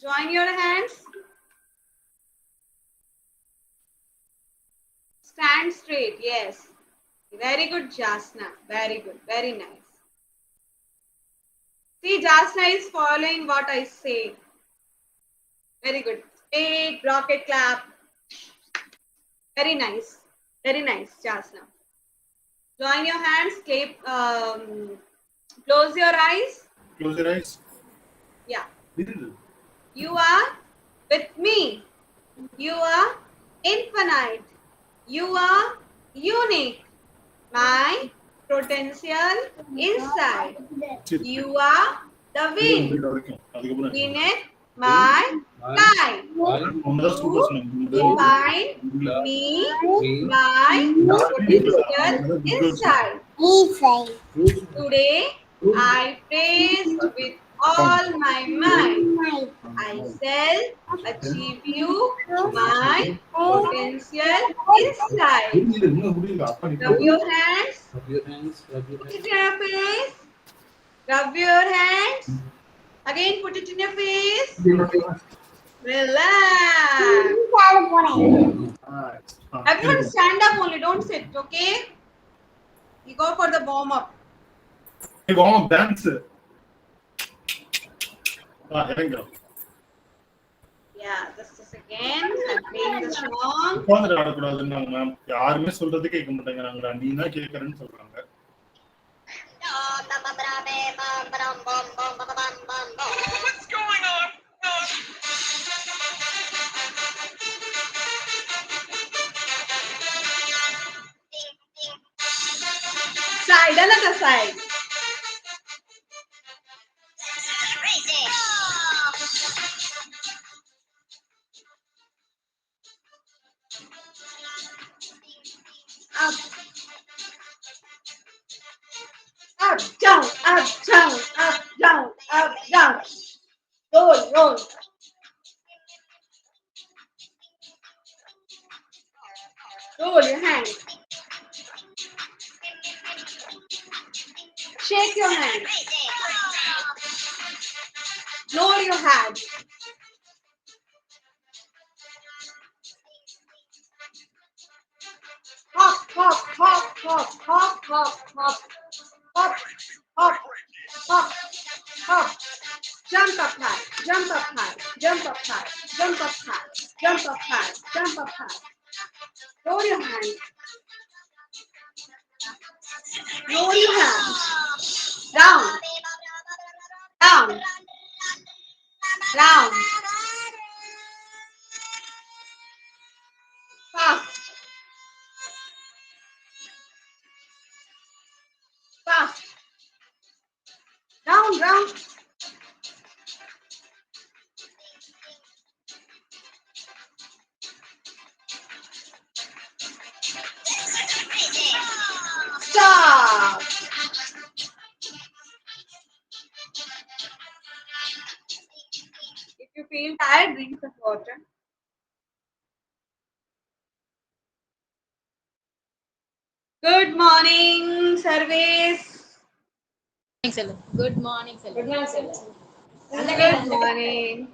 Join your hands. Stand straight. Yes. Very good, Jasna. Very good. Very nice. See, Jasna is following what I say. Very good. Big rocket clap. Very nice. Very nice, Jasna. Join your hands. Close your eyes. Close your eyes. Yeah. You are with me. You are infinite. You are unique. My potential inside. You are the wind. In it, my life. You define me, my potential inside. Today, I praised with all my might. I shall achieve you, my potential inside. Rub your hands. Put it in your face. Rub your hands. Again, put it in your face. Relax. Everyone stand up only. Don't sit, okay? You go for the warm up. Hey, warm up dance. Yeah, just a second. I'm playing the song. உட்கார்ந்து ஆடக்கூடாதுன்னு ma'am யாருமே சொல்றது கேட்க மாட்டேங்கிறாங்கடா. நீ தான் கேட்கறேன்னு சொல்றாங்க. What's going on? Side, another side. Up. Up, down, up, down, up, down, up, down. Roll, roll. Roll your hand. Shake your hand. Lower your hand. Hop, hop, hop, hop, hop, hop, hop. Hop, hop, hop, hop. Jump up high, jump up high, jump up high, jump up high, jump up high, jump up high. Lower your hand. Lower your hand. Down. Down. Down. Fast. Fast. Down, down. Stop. If you feel tired, drink some water. Good morning, Sarvesh. Good morning, Selva. Good morning.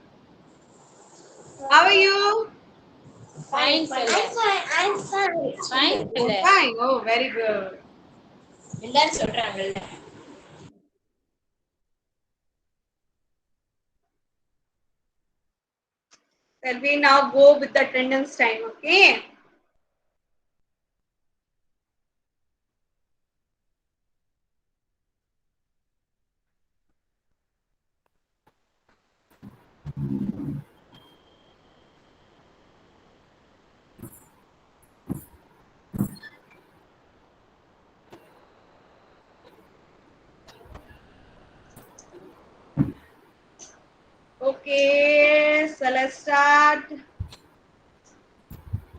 How are you? Fine, Selva. I'm fine. Fine, Selva. Fine. Oh, very good. எல்லாரும் சொல்றாங்கல்ல. Shall we now go with the attendance time, okay? Okay, so let's start.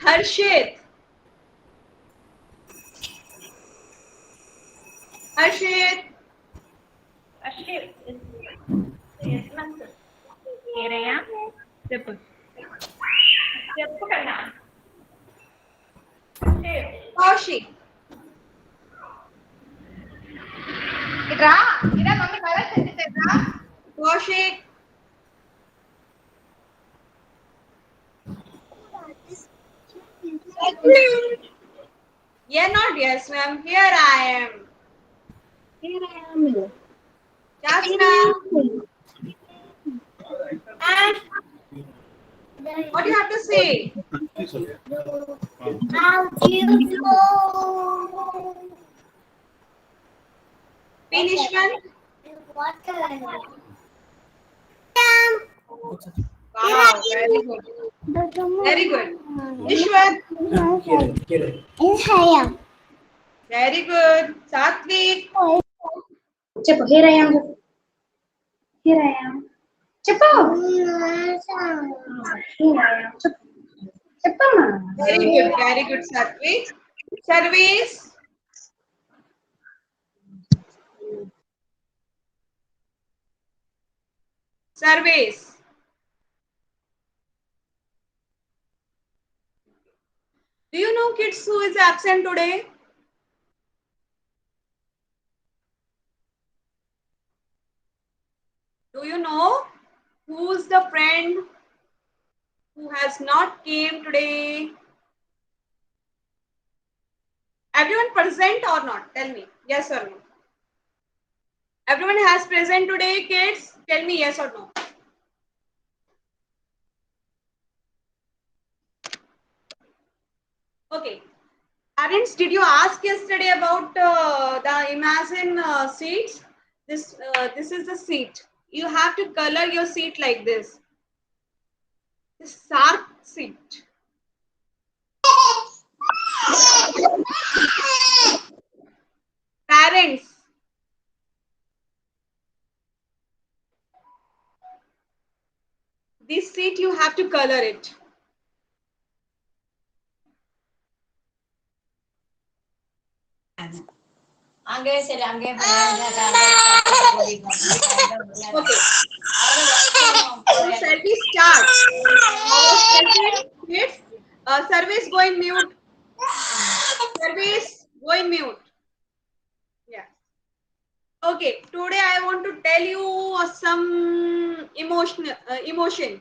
Harshit. Harshit. Kaushik. Kaushik. Here not yes, ma'am. Here I am. Here I am. Jasna, what do you have to say? How do you go? Finish one. Wow, very good. Very good. Ishwar, very good. Satvik, Chappo, here I am. Here I am. Chappo. Here I am. Chappo. very good, Satvik. Sarvesh, Sarvesh. Do you know kids who is absent today? Do you know who's the friend who has not came today? Everyone present or not? Tell me, yes or no? Everyone has present today, kids? Tell me yes or no. Okay. Parents, did you ask yesterday about the Imagine seats? This is the seat. You have to color your seat like this. This shark seat. Parents, this seat you have to color it. அங்கே சரி அங்கே Okay. So shall we start? Kids, service go in mute. Service go in mute. Yeah. Okay. Today I want to tell you some emotion.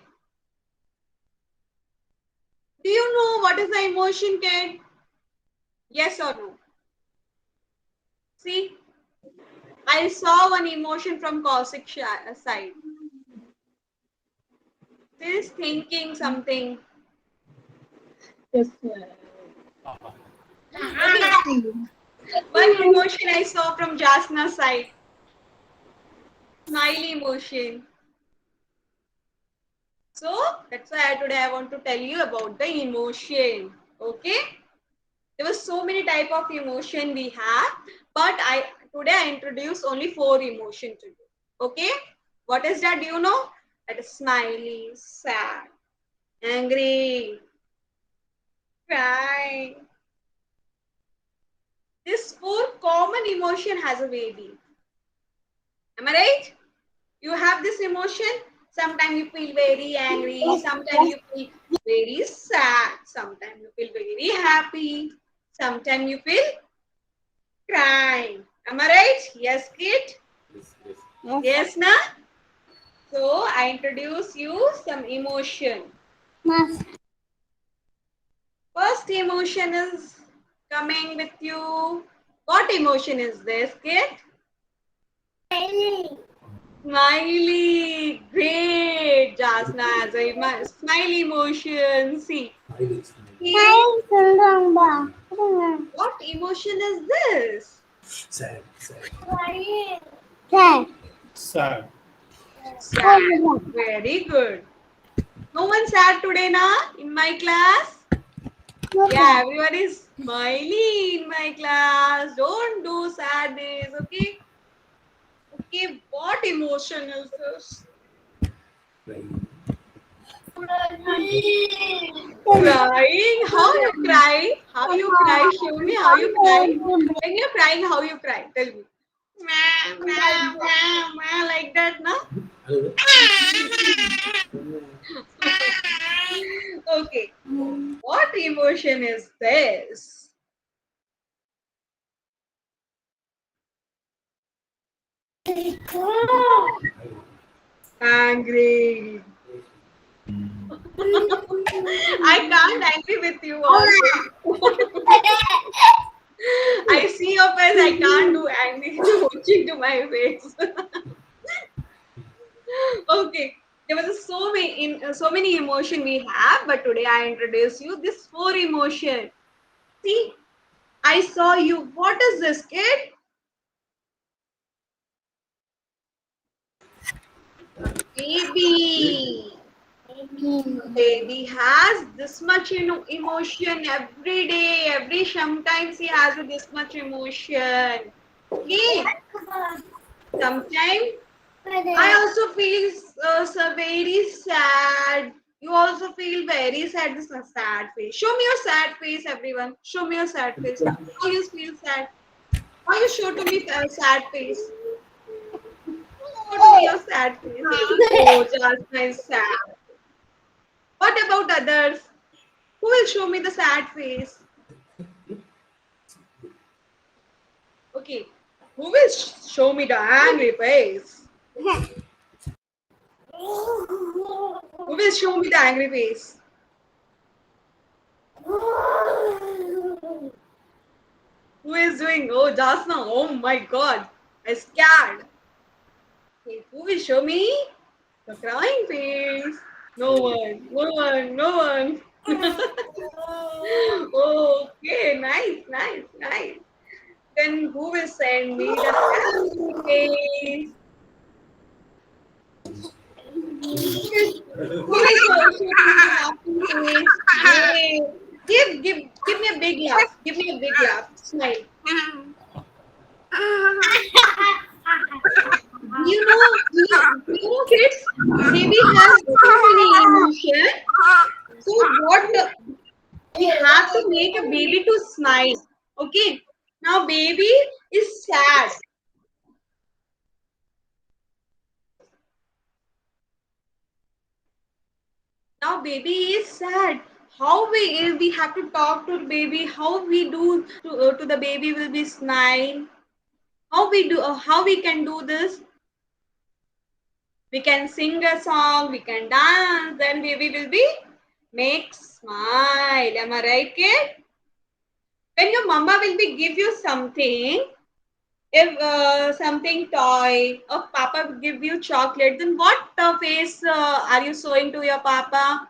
Do you know what is the emotion, kid? Yes or no? See, I saw one emotion from Kaushik side. He is thinking something. Yes, Okay. One emotion I saw from Jasna's side. Smiley emotion. So that's why today I want to tell you about the emotion. Okay. There were so many type of emotion we have, but today I introduce only 4 emotion to you. Okay. What is that? Do you know? That is smiley, sad, angry, crying. This 4 common emotion has a baby. Am I right? You have this emotion. Sometimes you feel very angry. Sometimes you feel very sad. Sometimes you feel very happy. Sometimes you feel crying. Am I right? Yes, kid? Yes, na? So I introduce you some emotion. First emotion is coming with you. What emotion is this, kid? Smiley. Great. Jasna has a smiley emotion. See. What emotion is this? Sad. Sad. Very good. No one sad today, na? In my class? Yeah, everyone is smiley in my class. Don't do sad days, okay? Okay, what emotion is this? Crying? How you cry? How you cry? Show me how you cry. When you're crying, how you cry? Tell me. Like that, na? Okay. What emotion is this? Angry. I can't angry with you also. I see your face. I can't do angry watching to my face. Okay. There was so many emotion we have, but today I introduce you this 4 emotion. See, I saw you. What is this, kid? Baby. Baby has this much emotion every day. Sometimes he has this much emotion. Okay. Sometimes I also feel so very sad. You also feel very sad. This is a sad face. Show me your sad face, everyone. Show me your sad face. Why you feel sad? Why you show to me a sad face? Show to me your sad face. Oh, Jasmine is sad. What about others? Who will show me the sad face? Okay. Who will show me the angry face? Who will show me the angry face? Who is doing? Oh, Jasna. Oh my God. I'm scared. Okay, who will show me the crying face? No one. No one. No one. Okay, nice. Then who will send me the happy face? Who will show me the happy face? Yay. Give me a big laugh. Give me a big laugh. Smile. Kids, baby has so many emotions. So we have to make a baby to smile. Okay. Now baby is sad. Now baby is sad. How we have to talk to the baby? How we do to the baby will be smile? How we can do this? We can sing a song, we can dance, then baby will be make smile. Am I right, kid? When your mama will be give you something, if something toy or papa will give you chocolate, then what face are you showing to your papa?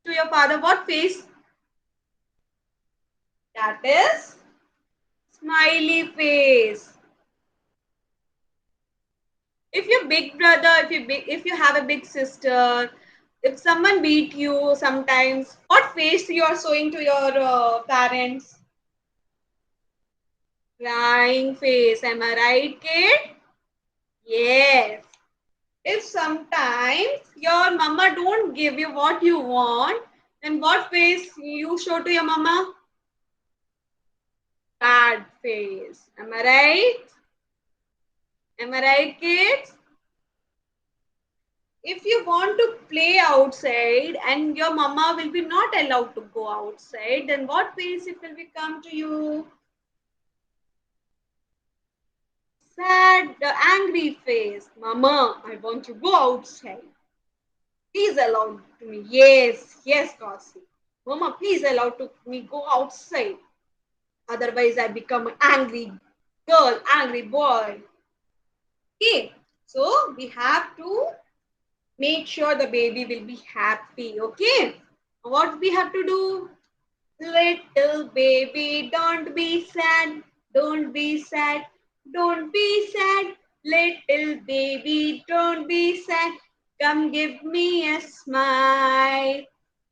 To your father, what face? That is smiley face. If your big brother, if you have a big sister, if someone beat you sometimes, what face you are showing to your parents? Crying face. Am I right, kid? Yes. If sometimes your mama don't give you what you want, then what face you show to your mama? Sad face. Am I right? Am I right, kids? If you want to play outside and your mama will be not allowed to go outside, then what face it will become to you? Sad, angry face. Mama, I want to go outside. Please allow to me. Yes, Kasi. Mama, please allow to me go outside. Otherwise, I become an angry girl, angry boy. Okay, so we have to make sure the baby will be happy. Okay, what we have to do? Little baby, don't be sad. Don't be sad. Don't be sad. Little baby, don't be sad. Come give me a smile.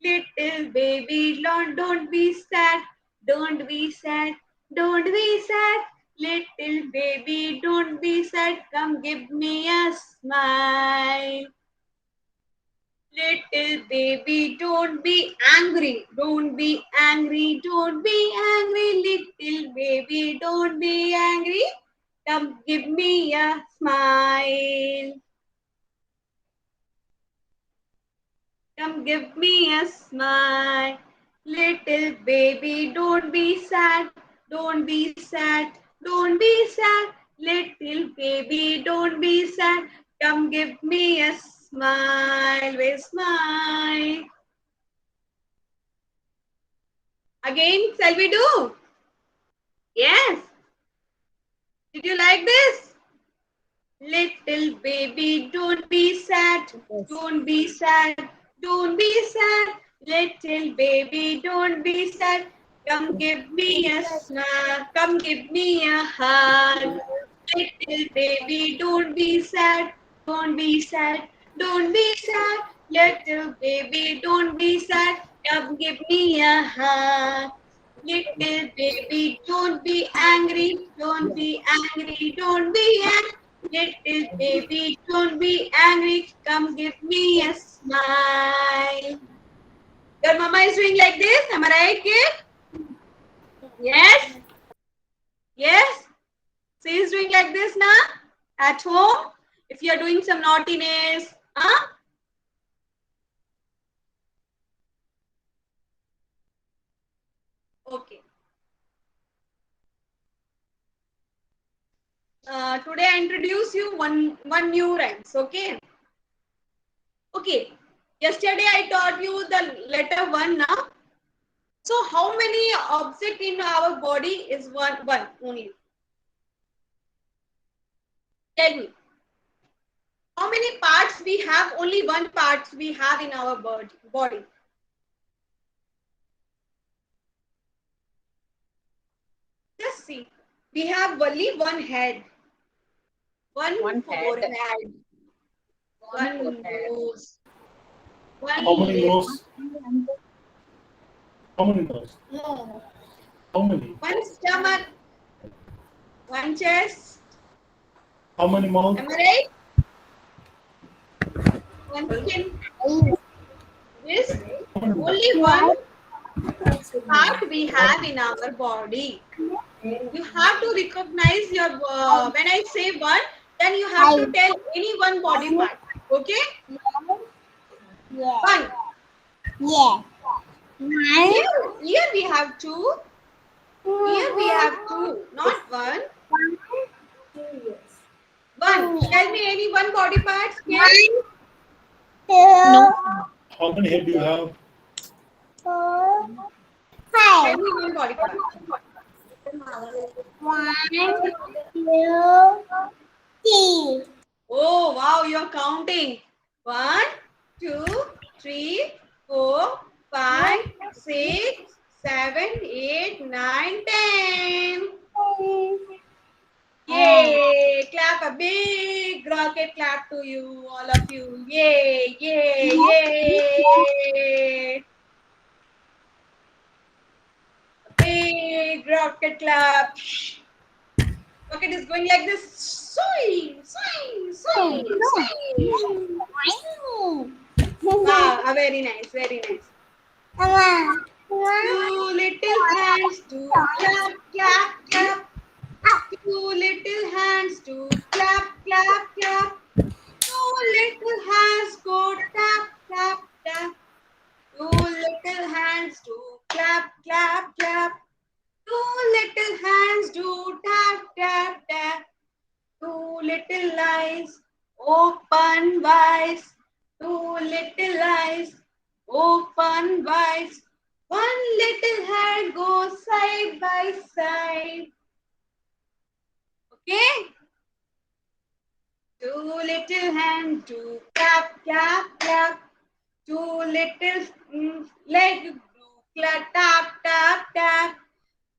Little baby, don't be sad. Don't be sad. Don't be sad. Little baby, don't be sad. Come give me a smile. Little baby, don't be angry. Don't be angry. Don't be angry. Little baby, don't be angry. Come give me a smile. Come give me a smile. Little baby, don't be sad. Don't be sad. Don't be sad. Little baby, don't be sad. Come give me a smile. Where's smile? Again, shall we do? Yes. Did you like this? Little baby, don't be sad. Don't be sad. Don't be sad. Little baby, don't be sad. Come give me a smile. Come give me a hug. Little baby, don't be sad. Don't be sad. Don't be sad. Little baby, don't be sad. Come give me a hug. Little baby, don't be angry. Don't be angry. Don't be angry. Little baby, don't be angry. Come give me a smile. Your mama is doing like this. Am I right, kid? Yes? Yes? She is doing like this now? At home? If you are doing some naughtiness, huh? Okay. Today I introduce you one new rhymes. Okay. Okay. Yesterday I taught you the letter one now. So how many object in our body is one only? Tell me. How many parts we have? Only one part we have in our body. Just see. We have only one head. One forehead. One nose. How many One nose? How many nose? How many? one stomach. One chest. How many mouth? Am I right? One skin. This only one part we have in our body. You have to recognize your when I say one, then you have to tell any one body part. Okay? One. Here we have two. Here we have two, not one. One. Tell me any one body part. How many head do you have? Tell me one body part. 1, 2, 3. Oh wow, you're counting. 1, 2, 3, 4, 5, 6, 7, 8, 9, 10. Yay! Clap a big rocket clap to you, all of you. Yay! Yay! Yay! Big rocket clap. Rocket is going like this. Swing, swing, swing, swing. Wow, very nice, very nice. Two little hands to clap, clap, clap. Two little hands to clap, clap, clap. Two little hands go tap, tap, tap. Two little hands to clap, clap, clap. Two little hands do tap, tap, tap. Two little eyes open wide. Two little eyes open wide. One little head goes side by side. Okay? Two little hands do clap, clap, clap. Two little legs do clap, tap, tap, tap.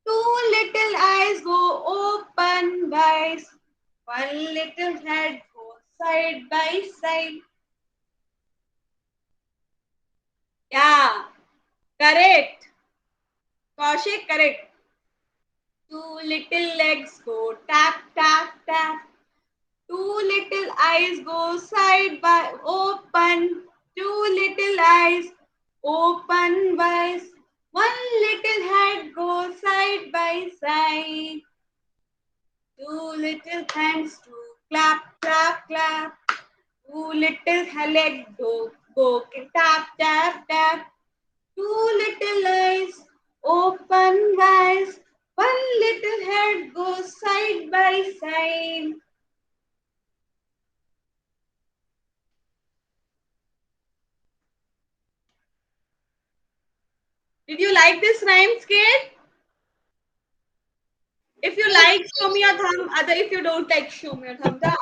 Two little eyes go open wide. One little head goes side by side. Yeah, correct. Kaushik, correct. Two little legs go tap, tap, tap. Two little eyes go side by open. Two little eyes open wide. One little head goes side by side. Two little hands to clap, clap, clap. Two little legs go tap, tap, tap. Two little eyes open wide. One little head goes side by side. Did you like this rhymes, kid? If you like, show me a thumb. Other, if you don't like, show me a thumb down.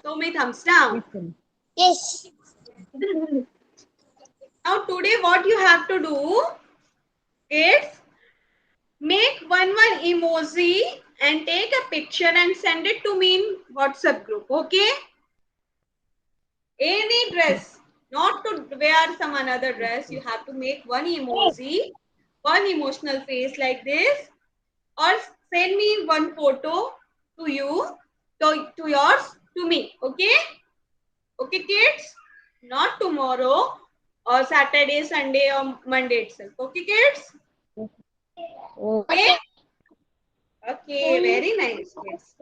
Show me thumbs down. Yes. Now today what you have to do is make one emoji and take a picture and send it to me in WhatsApp group. Okay? Any dress, not to wear some another dress. You have to make one emoji, one emotional face like this, or send me one photo to you, to yours, to me. Okay? Okay, kids? Not tomorrow or Saturday, Sunday, or Monday itself. Okay, kids? Okay? Okay, very nice, kids.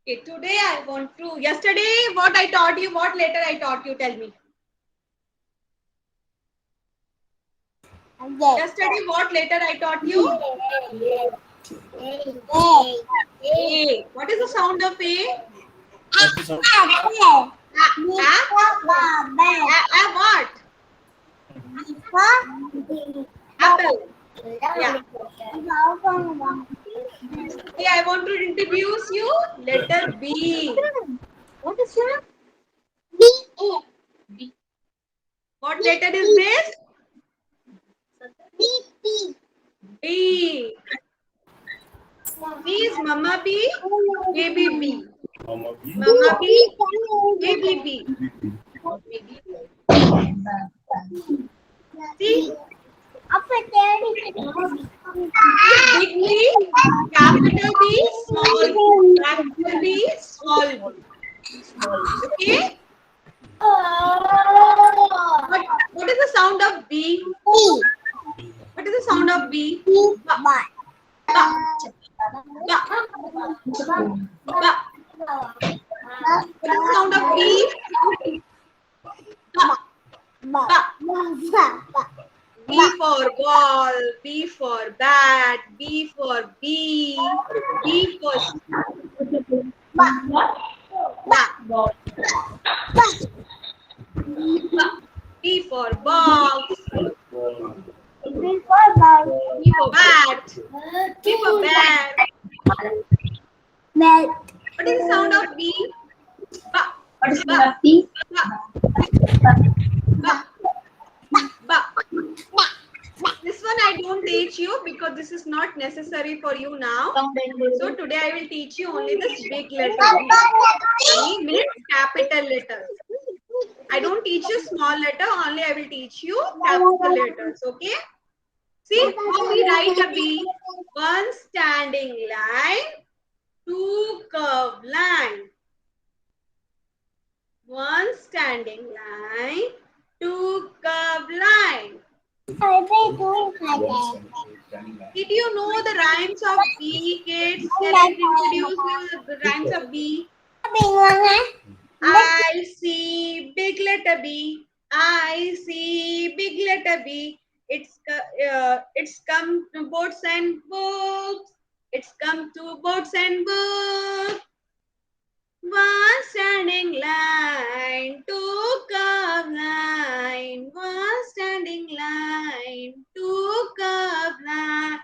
Okay, today I want to, yesterday what I taught you, what letter I taught you, tell me. Yesterday what letter I taught you? A. What is the sound of A? What's the sound? What? Apple. Yeah. Okay, I want to introduce you. Letter B. What is that? B. What letter is this? B. B. B is Mama B, Baby B. Mama B. Mama B, Baby B. See? Big B, capital B, small b. Capital B, small b. Okay? What is the sound of B? What is the sound of B? Ba. Ba. Ba. Ba. What is the sound of B? Ba. Ba. B for ball, B for bat, B for bee, B for ba. B for box, B for bat, B for bat. What is the sound of B? Ba. What is the sound of B? Ba. Ba. This one I don't teach you because this is not necessary for you now. So today I will teach you only this big letter. B means capital letters. I don't teach you small letter, only I will teach you capital letters. Okay? See how we write a B. One standing line, two curved line. One standing line, two curved line. Did you know the rhymes of B, kids? Can I introduce you the rhymes of B? I see big letter B. I see big letter B. It's come to boats and books. It's come to boats and books. One standing line, two curved line. One standing line, two curved line.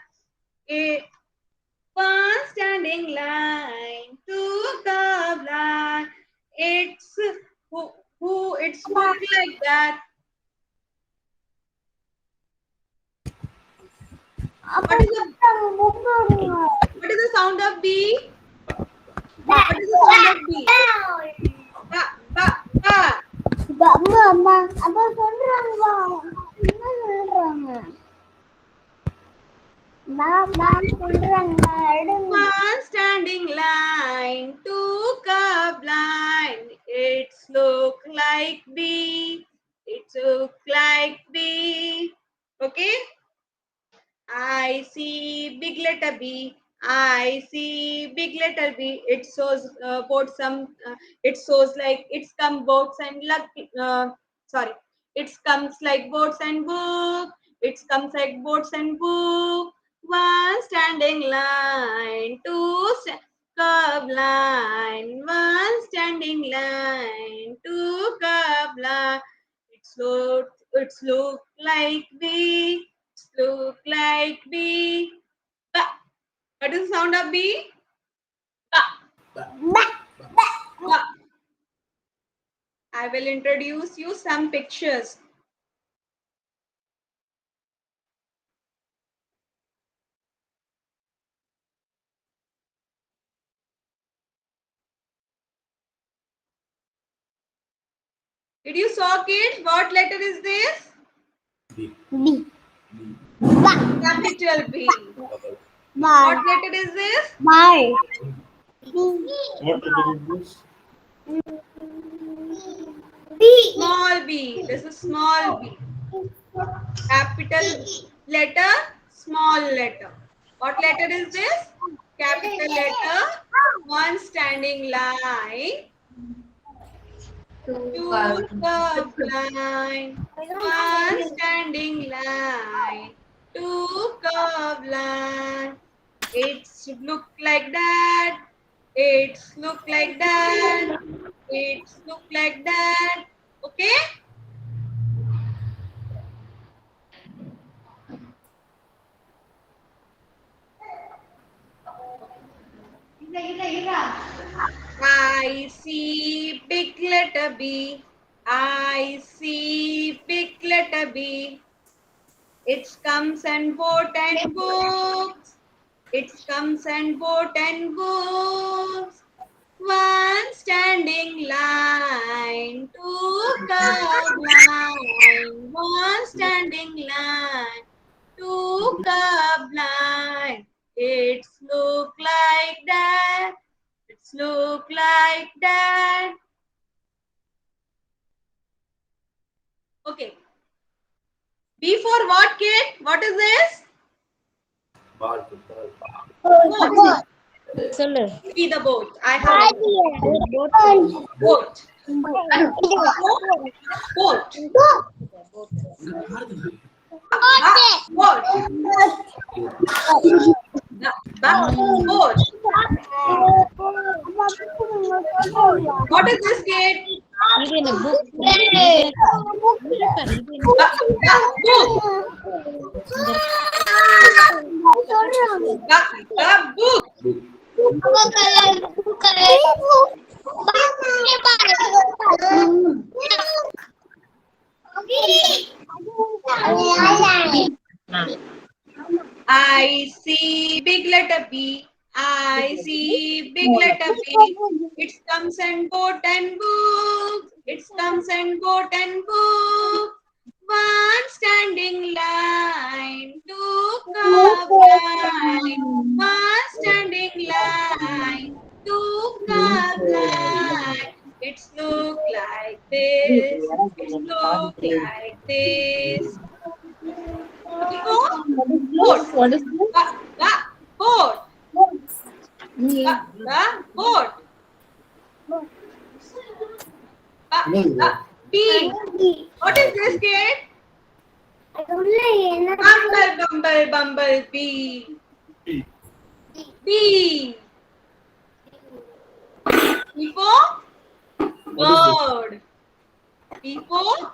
One standing line, two curved line. It's it's look like that. What is the sound of B? What is the sound of B? Ba, ba, ba. One standing line, two curved line. It's look like B. It's look like B. Okay? I see big letter B. I see big letter B. It shows it shows like it's come boats and sorry. It comes like boats and book. It comes like boats and book. One standing line, two curved line. One standing line, two curved line. It's look like bee. It's look like bee. Ba. What is the sound of bee? Ba. Ba. I will introduce you some pictures. Did you saw kids? What letter is this? B. Capital B. What letter is this? Y. What letter is this? Small b. This is small b. Capital letter, small letter. What letter is this? Capital letter, one standing line, two curved line, one standing line, two curved line. It's look like that. It's look like that. It's look like that. Okay? I see big letter B. I see big letter B. It comes and boat and books. It comes and boat and books. One standing line, two curved line. One standing line, two curved line. It's look like that. It's look like that. Okay. B for what, kid? What is this? Boat. Be the boat. I have boat. Boat. Boat. Boat. Boat. What is this, kid? Book. I see big letter B. I see big letter B. It comes and boat and book. It comes and boat and book. One standing line, two curved line. One standing line, two curved line. It's look like this. It's look like this. Boat. What is Boat. Boat. B. What is this, kid? Bumble, bee. B. B. B for bird. B for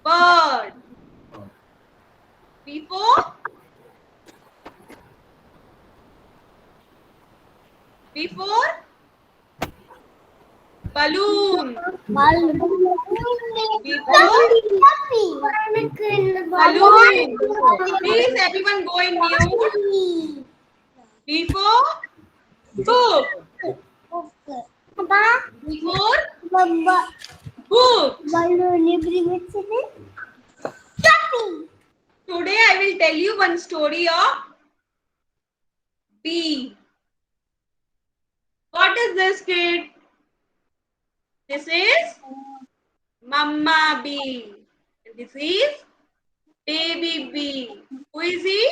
bird. B for balloon. B for balloon. Please, everyone go in mute. B for book. B for book. Today I will tell you one story of bee. What is this, kid? This is Mama bee. And this is baby bee. Who is he?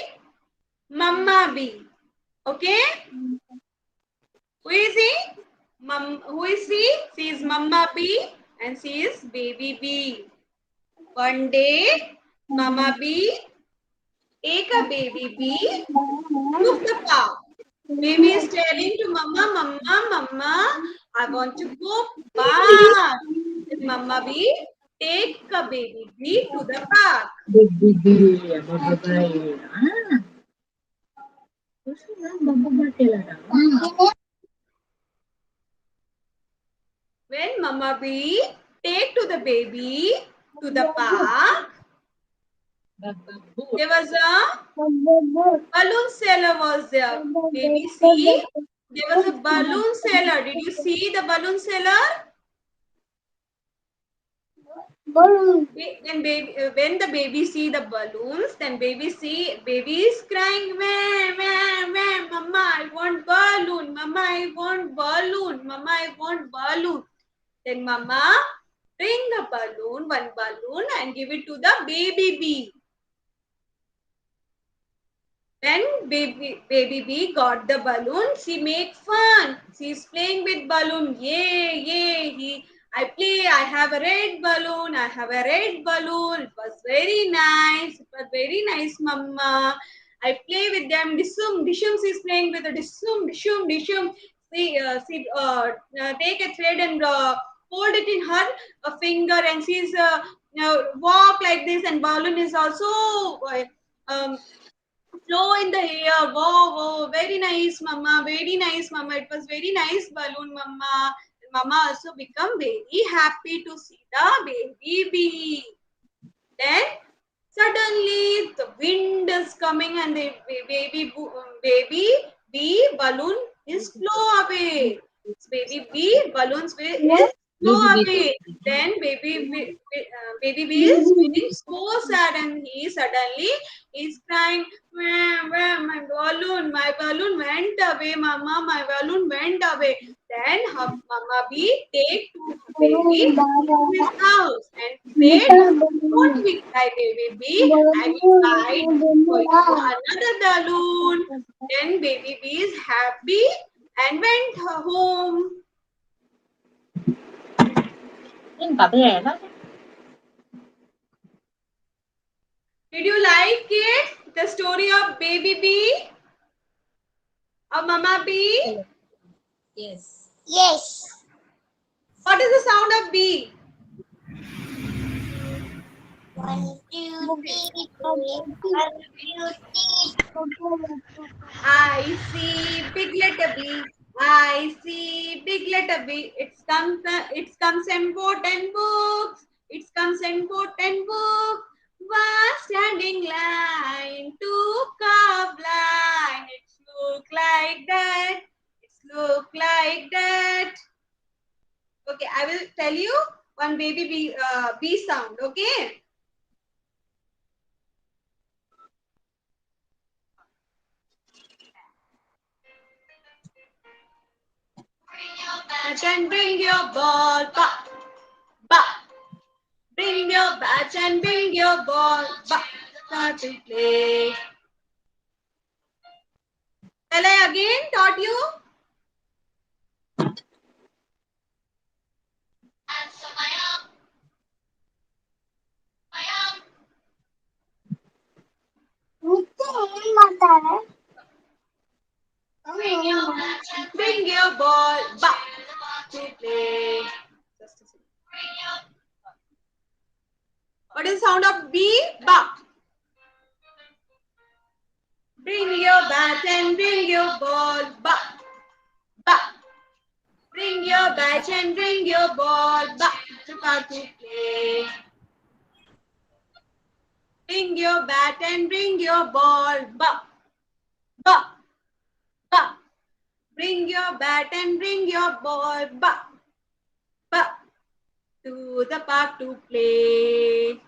Mama bee. Okay? Who is he? Who is he? She is Mama bee and she is baby bee. One day, Mama bee ate a baby bee to the park. Baby is telling to Mama, I want to go bath. Mama bee Take a baby bee to the park. When Mama Bee take to the baby to the park, there was a balloon seller was there. Baby, see, there was a balloon seller. Did you see the balloon seller? When the baby see the balloons, then baby is crying, meh, meh, meh, mama, I want balloon, mama, I want balloon, mama, I want balloon. Then mama bring a balloon, one balloon, and give it to the baby bee. When baby bee got the balloon, she make fun. She's playing with balloon. Yay, yay. I play. I have a red balloon. I have a red balloon. It was very nice. It was very nice, mama. I play with them. Dishum, dishum. She's playing with the dishum, dishum, dishum. She take a thread and hold it in her finger, and she's walk like this. And balloon is also flow in the air. Wow, wow, very nice, mama. Very nice, mama. It was very nice balloon, mama. Mama also become very happy to see the baby bee. Then suddenly the wind is coming and the baby bee balloon is flow away. Baby bee balloons is flow away. Then baby bee is feeling so sad and he suddenly is crying, my balloon went away, mama, my balloon went away. Then her mama bee take to baby to his house and said, don't be cry, baby bee. I will buy for you another balloon. Then baby bee is happy and went home. Did you like it? The story of baby bee? Of mama bee? Yes. Yes. What is the sound of bee? 1, 2, 3, 4. 1, 2, 3. I see big letter B. I see big letter B. It comes and boat and books. It comes and boat and books. One standing line, two curved line. It look like that. It look like that. Okay, I will tell you one baby bee sound. Okay. And bring your ball, ba, ba. Bring your bat and bring your ball, ba. Start to play. Shall I again taught you? Bring your ball, ba, to play. Just a second. What is the sound of bee? Ba. Bring your bat and bring your ball, ba, ba. Bring your bat and bring your ball, ba, to play. Bring your bat and bring your ball, ba, ba, ba. Bring your bat and bring your ball, ba, ba, to the park to play.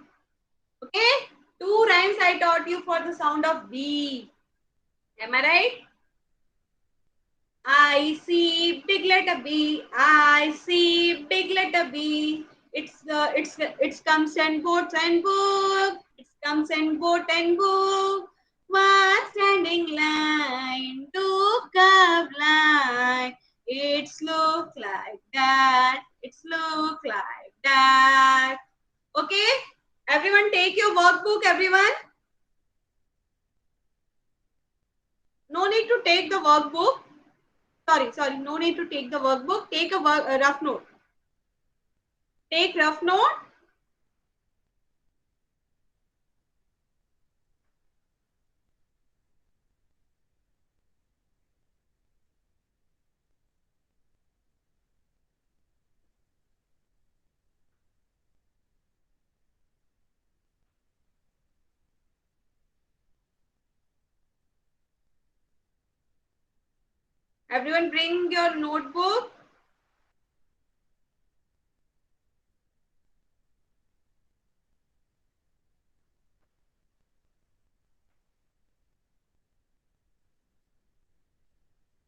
Okay, 2 rhymes I taught you for the sound of B. Am I right? I see big letter B. I see big letter B. It's comes and boats and book. It comes and boat and book. One standing line, two curved line. It's look like that. It's look like that. Okay, everyone take your workbook, everyone. No need to take the workbook. Sorry, no need to take the workbook. Take a rough note. Take rough note Everyone bring your notebook.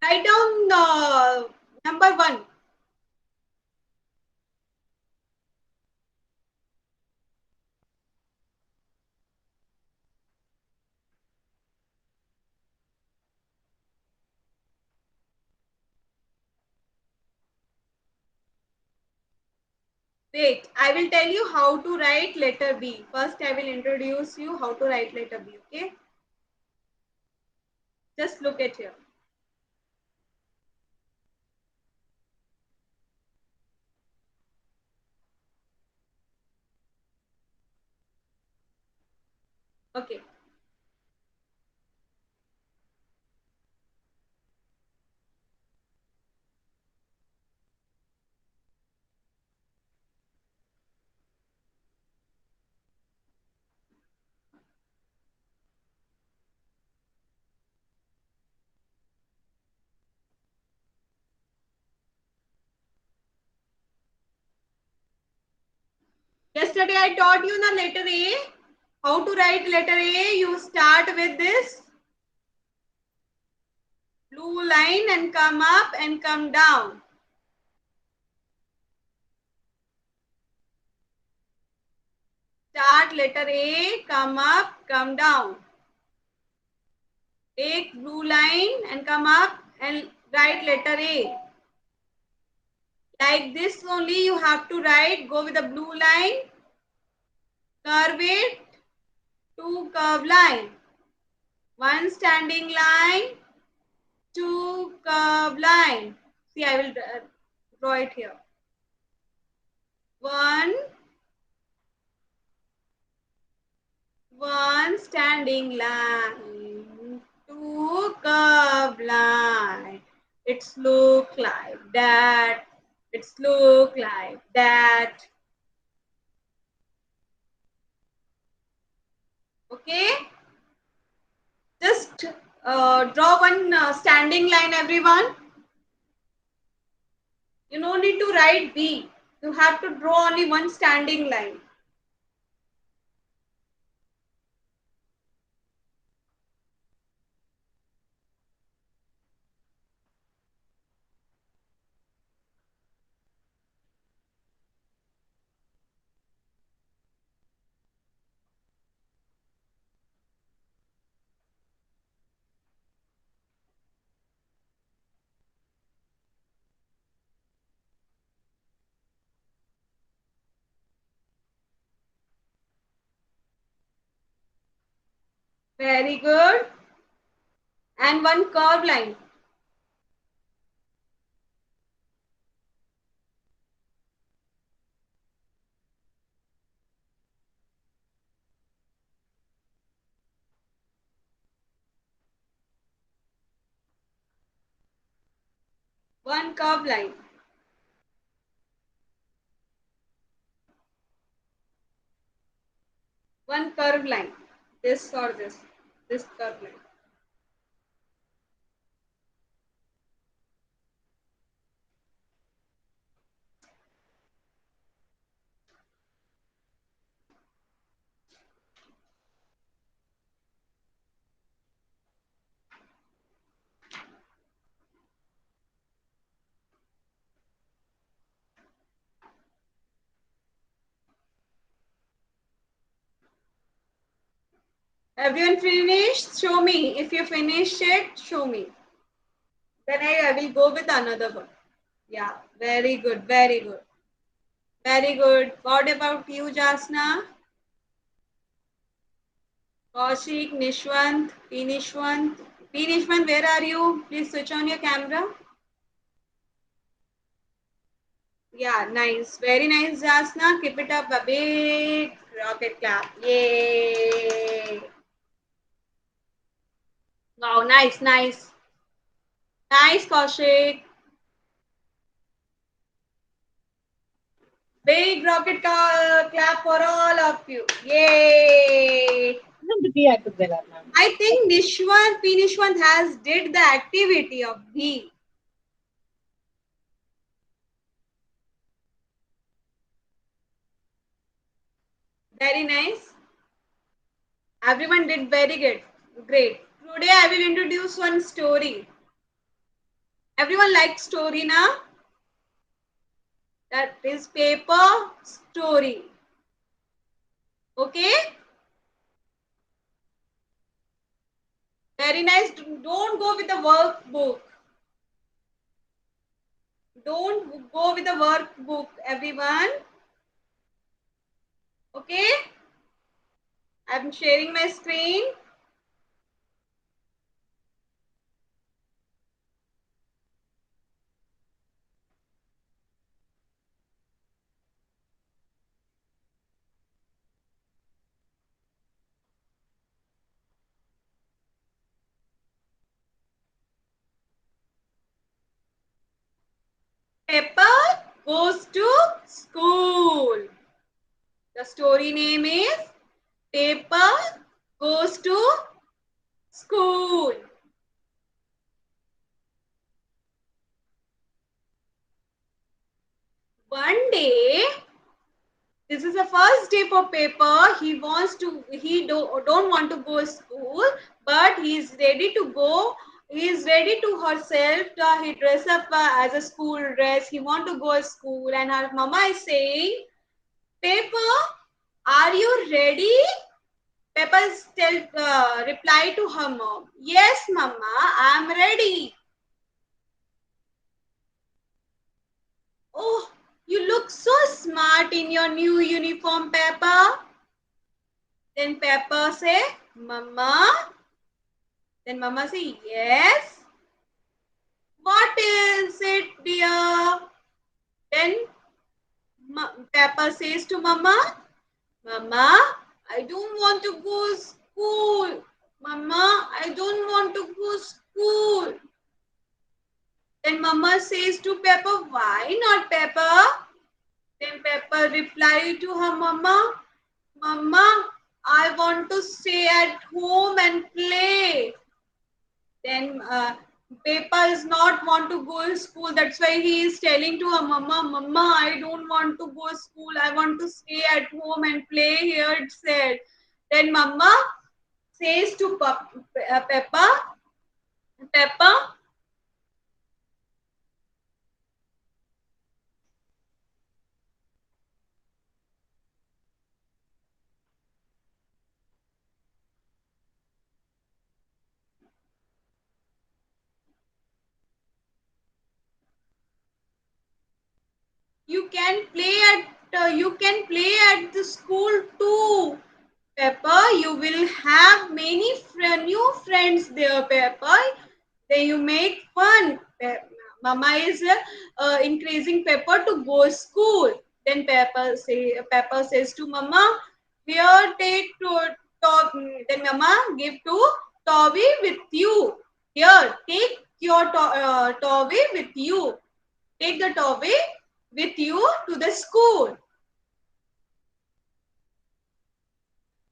Write down number 1. Wait, I will tell you how to write letter B. First, I will introduce you how to write letter B, okay? Just look at here. Okay. Yesterday I taught you the letter A. How to write letter A? You start with this blue line and come up and come down. Start letter A, come up, come down. Take blue line and come up and write letter A. Like this only you have to write. Go with the blue line, curve it, 2 curve line, 1 standing line, 2 curve line. See, I will draw it here. 1 standing line, 2 curve line. It's look like that. It's look like that. Okay. Just draw one standing line, everyone. You don't need to write B. You have to draw only one standing line. Very good. And one curve line. One curve line. One curve line. This or this. This curve line. Everyone finished? Show me. If you finish it, show me. Then I will go with another one. Yeah, very good, very good. Very good. What about you, Jasna? Kaushik, Nishwant, P. Nishwant. P. Nishwant, where are you? Please switch on your camera. Yeah, nice. Very nice, Jasna. Keep it up. A big rocket clap. Yay. Wow, nice, nice. Nice, Kaushik. Big rocket clap for all of you. Yay. I think Nishwant, P. Nishwant has did the activity of B. Very nice. Everyone did very good. Great. Today I will introduce one story. Everyone likes story now? That is paper story. Okay? Very nice. Don't go with the workbook. Don't go with the workbook, everyone. Okay? I'm sharing my screen. Pepper goes to school. The story name is Pepper Goes to School. One day, this is the first day for Pepper. He don't want to go to school, but he is ready to go. He is ready to herself. He dress up as a school dress. He want to go to school, and her mama is saying, "Pepper, are you ready?" Pepper reply to her mom, "Yes, mama, I'm ready." "Oh, you look so smart in your new uniform, Pepper." Then Pepper say, "Mama." Then Mama say, "Yes." "What is it, dear?" Then Pepper says to Mama, "Mama, I don't want to go school. Mama, I don't want to go school." Then Mama says to Pepper, "Why not, Pepper?" Then Pepper replied to her Mama, "Mama, I want to stay at home and play." Then Pepper is not want to go to school. That's why he is telling to her Mama, "Mama, I don't want to go to school. I want to stay at home and play here," it said. Then Mama says to Pepper, "Pepper, you can play at the school too. Pepper, you will have many new friends there, Pepper. Then you make fun." Mama is encouraging Pepper to go school. Then Pepper says to Mama, "Here, take Then Mama give to Toby with you. Here, take your Toby with you. Take the Toby with you to the school."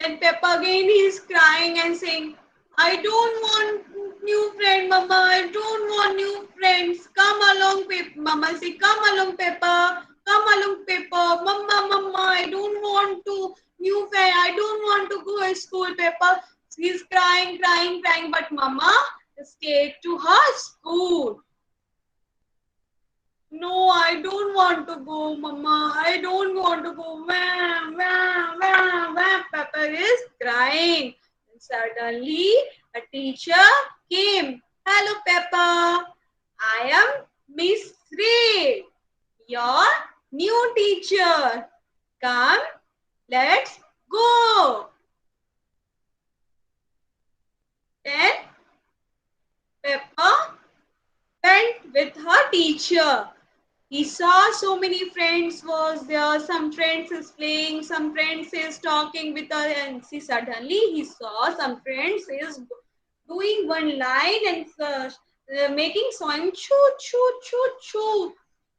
Then Peppa again is crying and saying, "I don't want new friend, Mama. I don't want new friends. Come along, Peppa." Mama say, "Come along, Peppa. Come along, Peppa. Mama, I don't want to new friend. I don't want to go to school, Peppa." She's crying. But Mama stayed to her school. "No, I don't want to go, Mama. I don't want to go." Wah, wah, wah, wah. Pepper is crying. And suddenly, a teacher came. "Hello, Pepper. I am Miss Ray, your new teacher. Come, let's go." Then Pepper went with her teacher. He saw so many friends was there. Some friends is playing, some friends is talking with her, and suddenly he saw some friends is doing one line and making song choo choo choo choo.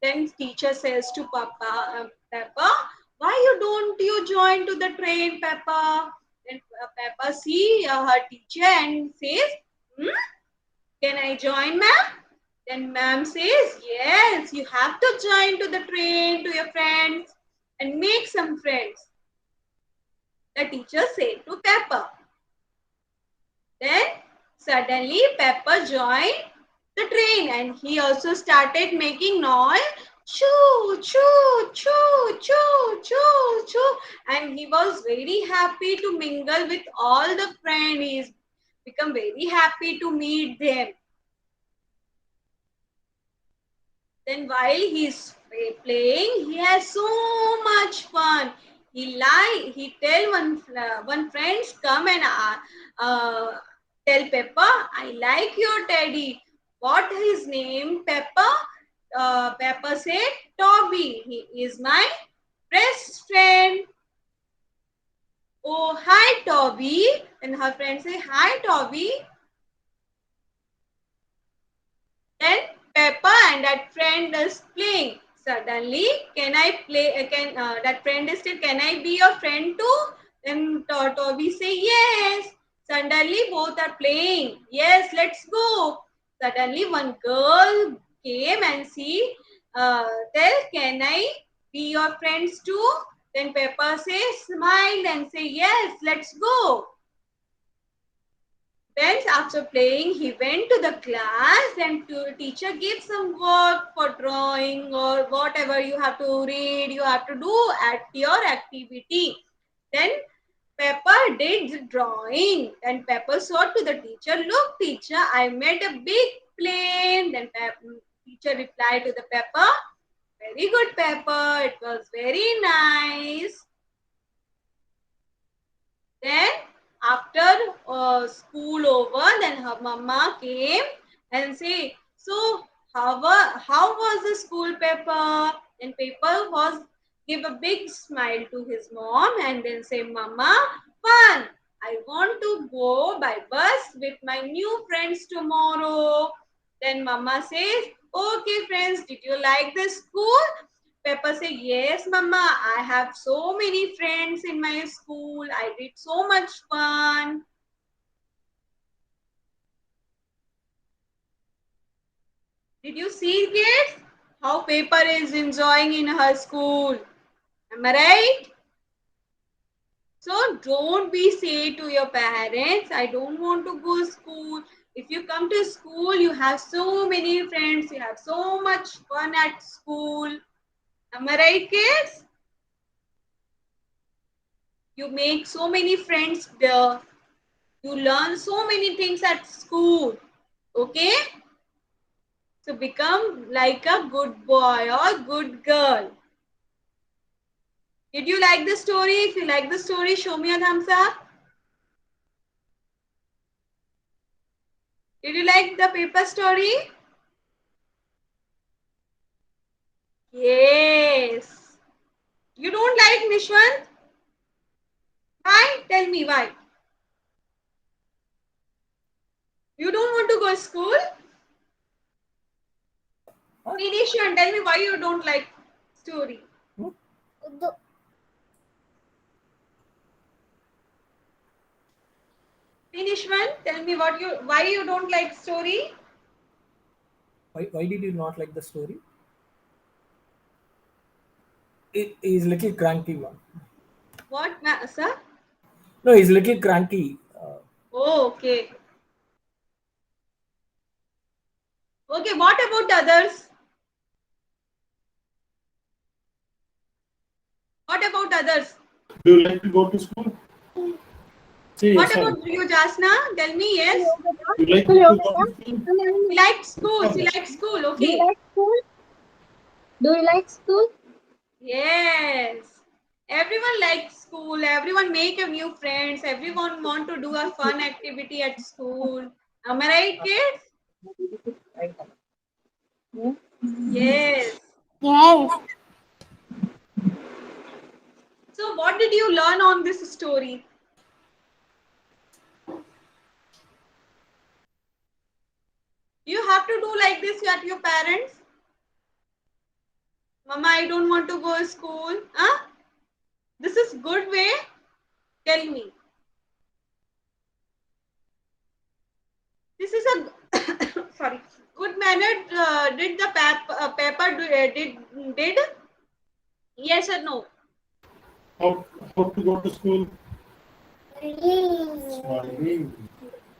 Then teacher says to Peppa, "Why don't you join to the train, Peppa?" Then Peppa see her teacher and says, "Can I join, ma'am?" Then ma'am says, "Yes, you have to join to the train to your friends and make some friends." the teacher said to Pepper. Then suddenly Pepper joined the train and he also started making noise. Choo, choo, choo, choo, choo, choo. And he was very happy to mingle with all the friends. He's become very happy to meet them. Then while he's playing, he has so much fun. He tell one friends come and tell Peppa, I like your teddy. What his name, Peppa? Peppa said, Toby. He is my best friend. Oh, hi, Toby. And her friend say, hi, Toby. Then Peppa and that friend is playing. Suddenly, can I play? That friend is still, can I be your friend too? Then Toby say yes. Suddenly, both are playing. Yes, let's go. Suddenly, one girl came and tell, can I be your friends too? Then Peppa says, smile and say, yes, let's go. Then after playing, he went to the class and teacher gave some work for drawing or whatever you have to read, you have to do at your activity. Then Pepper did the drawing. Then Pepper saw to the teacher, look teacher, I made a big plane. Then teacher replied to the Pepper, very good Pepper, it was very nice. Then after school over, then her mama came and say, so how was the school, Pepper? And Pepper give a big smile to his mom and then say, Mama, fun. I want to go by bus with my new friends tomorrow. Then Mama says, okay friends, did you like the school? Pepper say, yes, Mama, I have so many friends in my school. I did so much fun. Did you see, kids, how Pepper is enjoying in her school? Am I right? So don't be say to your parents, I don't want to go to school. If you come to school, you have so many friends. You have so much fun at school. Am I right, kids? You make so many friends there. You learn so many things at school. Okay? So become like a good boy or good girl. Did you like the story? If you like the story, show me a thumbs up. Did you like the paper story? Yes. You don't like Nishwant? Why? Tell me why. You don't want to go to school? Nishwant, tell me why you don't like story. Nishwant, tell me why you don't like story? Why did you not like the story? He's little cranky, man. What, sir? No, he's little cranky. Oh, okay. Okay, what about others? What about others? Do you like to go to school? Say What yes. about you, Jasna? Tell me, yes. You like to go to school? She likes school. She likes school. Do Okay. you like school? Do you like school? Yes. Everyone likes school. Everyone make a new friends. Everyone want to do a fun activity at school. Am I right, kids? Yes. Yes. So what did you learn on this story? You have to do like this at your parents? Mama, I don't want to go to school. Huh? This is good way? Tell me. This is a sorry, good manner. Did the Pepper did? Yes or no? How to go to school?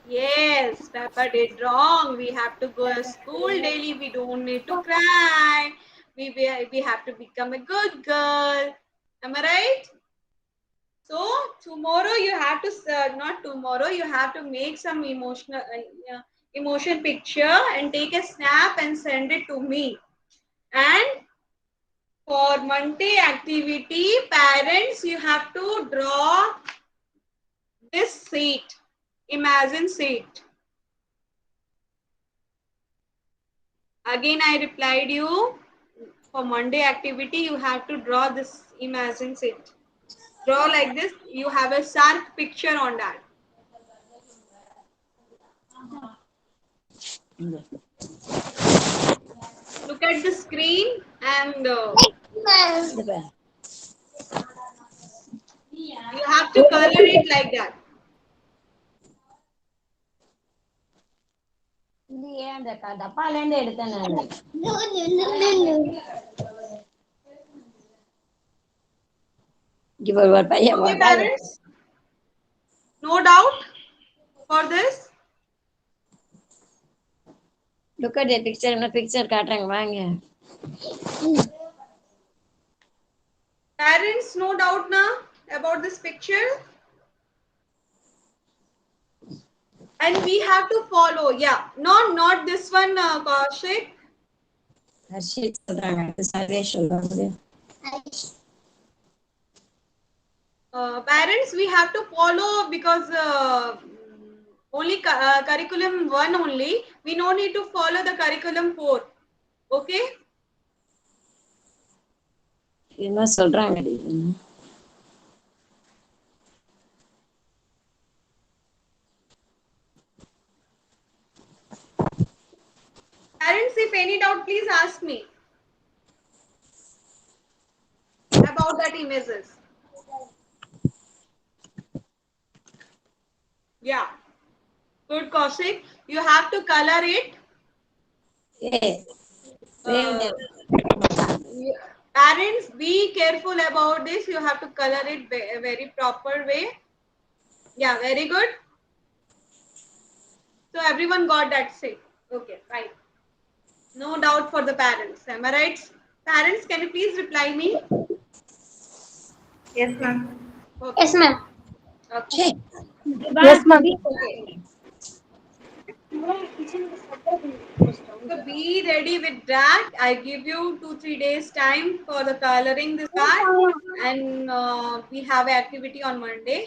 Yes, Peppa did wrong. We have to go to school daily. We don't need to cry. We have to become a good girl. Am I right? So tomorrow you have to not tomorrow. You have to make some emotion picture and take a snap and send it to me. And for Monday activity, parents, you have to draw this seat. Imagine seat. Again, I replied you, for Monday activity, you have to draw this imagine seat. Draw like this. You have a sharp picture on that. Look at the screen and you have to color it like that. டப்பாலேருந்து எடுத்தேன் நான். ஒரு பையன் Okay, parents? No doubt for this? look at the picture. என்ன picture காட்டுறாங்க வாங்க. Parents, no doubt now about this picture? And we have to follow, yeah. Not this one, Kaushik. Harshit சொல்றாங்க. சர்வேஷ் சொல்றாங்க. Parents, we have to follow because only curriculum 1 only. We no need to follow the curriculum 4. Okay? என்ன சொல்றாங்க? Parents, if any doubt, please ask me about that images. Yeah. Good, Kaushik. You have to color it. Parents, be careful about this. You have to color it a very proper way. Yeah, very good. So everyone got that say. Okay, fine. No doubt for the parents. Am I right? Parents, can you please reply me? Yes, ma'am. Okay. Yes, ma'am. Okay. Yes, ma'am. So be ready with that. I give you 2-3 days time for the coloring this part, and we have an activity on Monday.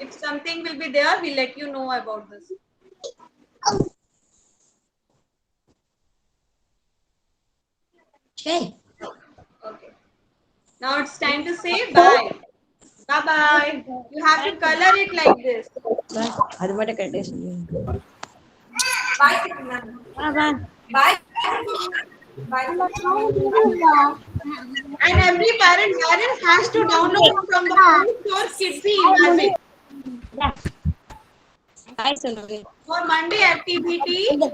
If something will be there, we'll let you know about this. Okay. Now it's time to say bye. Bye bye. You have to color it like this. அது மட்டும் கரெக்டா சொல்லு. Bye. Bye. Bye. And every parent has to download from the Play Store Kidsy Imagine. Bye சொல்லுங்க. For Monday activity, you